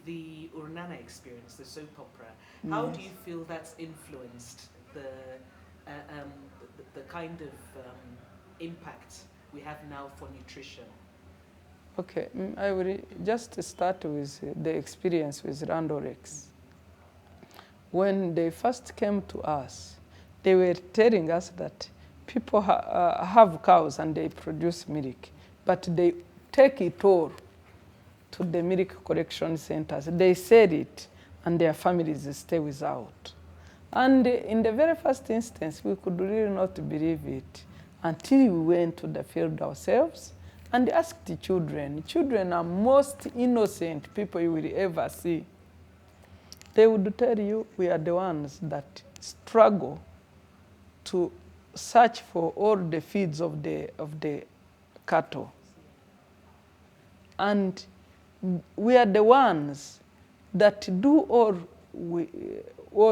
the Urnana experience, the soap opera, how do you feel that's influenced uh, um, the kind of impact we have now for nutrition? Okay, I will just start with the experience with Randorex. When they first came to us, they were telling us that people have cows and they produce milk, but they take it all to the milk collection centers. They sell it and their families stay without. And in the very first instance, we could really not believe it until we went to the field ourselves and asked the children. Children are most innocent people you will ever see. They would tell you we are the ones that struggle to search for all the feeds of the cattle. And we are the ones that do all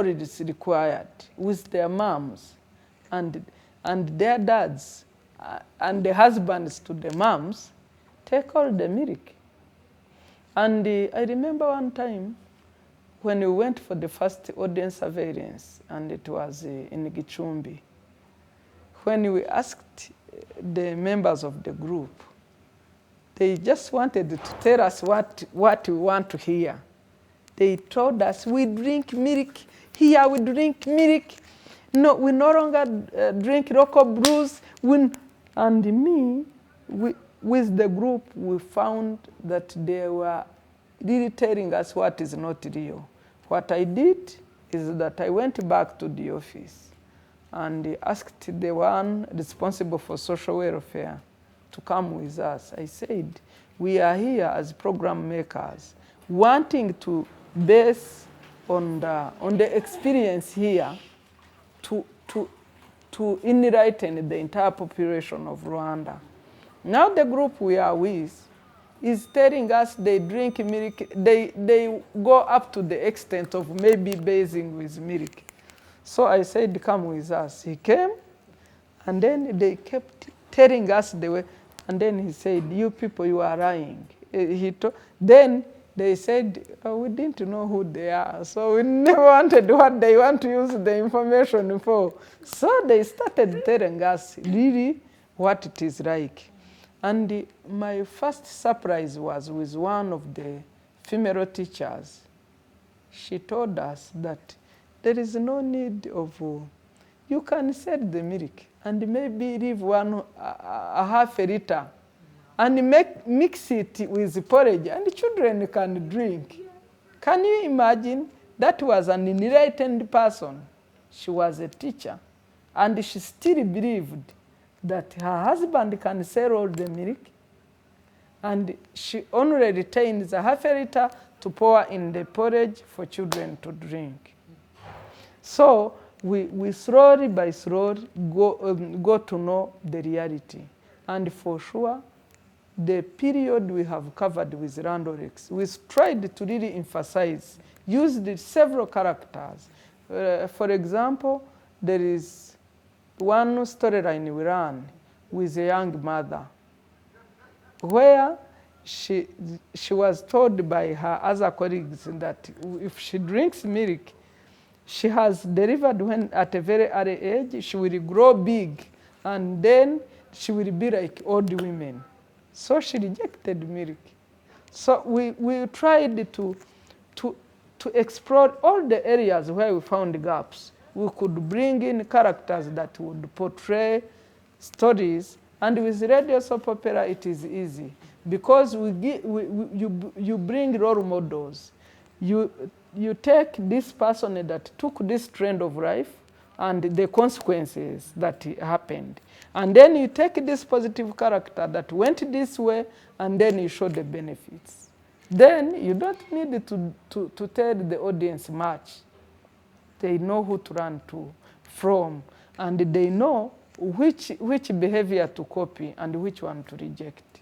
it is required with their moms and their dads and the husbands to the moms take all the milk. And I remember one time when we went for the first audience surveillance, and it was in Gichumbi, when we asked the members of the group, they just wanted to tell us what we want to hear. They told us, we drink milk here, we drink milk. No, we no longer drink local brews. And with the group, we found that they were really telling us what is not real. What I did is that I went back to the office and asked the one responsible for social welfare to come with us. I said, we are here as program makers, wanting to base on the experience here to enlighten the entire population of Rwanda. Now the group we are with is telling us they drink milk, they go up to the extent of maybe bathing with milk. So I said, come with us. He came, and then they kept telling us the way, and then he said, you people, you are lying. Then they said, oh, we didn't know who they are, so we never wanted what they want to use the information for. So they started telling us really what it is like. And my first surprise was with one of the female teachers. She told us that there is no need of, you can set the milk and maybe leave a half a liter and mix it with porridge and the children can drink. Can you imagine? That was an enlightened person. She was a teacher and she still believed that her husband can sell all the milk and she only retains a half a liter to pour in the porridge for children to drink. So we slowly by slowly go to know the reality. And for sure, the period we have covered with Randorex, we tried to really emphasize, used several characters. For example, there is one storyline we ran with a young mother where she was told by her other colleagues that if she drinks milk, she has delivered when at a very early age, she will grow big, and then she will be like old women. So she rejected milk. So we tried to explore all the areas where we found gaps. We could bring in characters that would portray stories, and with radio soap opera it is easy because you bring role models. You take this person that took this trend of life and the consequences that happened. And then you take this positive character that went this way, and then you show the benefits. Then you don't need to tell the audience much. They know who to run from, and they know which behavior to copy and which one to reject.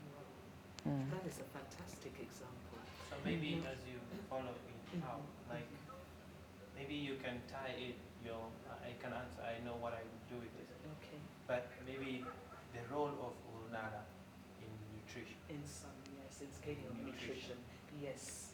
That is a fantastic example. So maybe as you follow it out, like maybe you can tie it, I can answer, I know what I would do with this. Okay. But maybe the role of Urnana in nutrition. In some, yes, in scaling nutrition. Yes.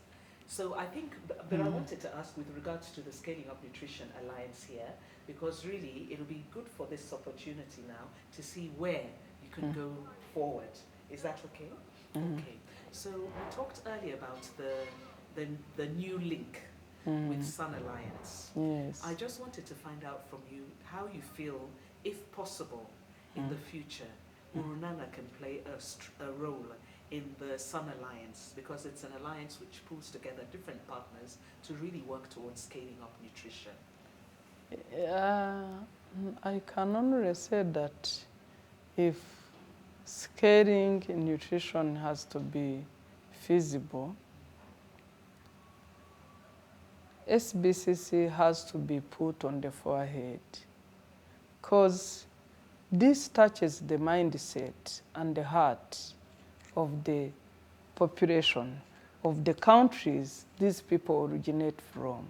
So I think, but I wanted to ask with regards to the Scaling Up Nutrition Alliance here, because really it'll be good for this opportunity now to see where you can go forward. Is that okay? Okay. So we talked earlier about the new link with Sun Alliance. Yes. I just wanted to find out from you how you feel, if possible, in the future, Urunana can play a role in the Sun Alliance, because it's an alliance which pulls together different partners to really work towards scaling up nutrition. I can only say that if scaling nutrition has to be feasible, SBCC has to be put on the forehead, because this touches the mindset and the heart of the population of the countries these people originate from.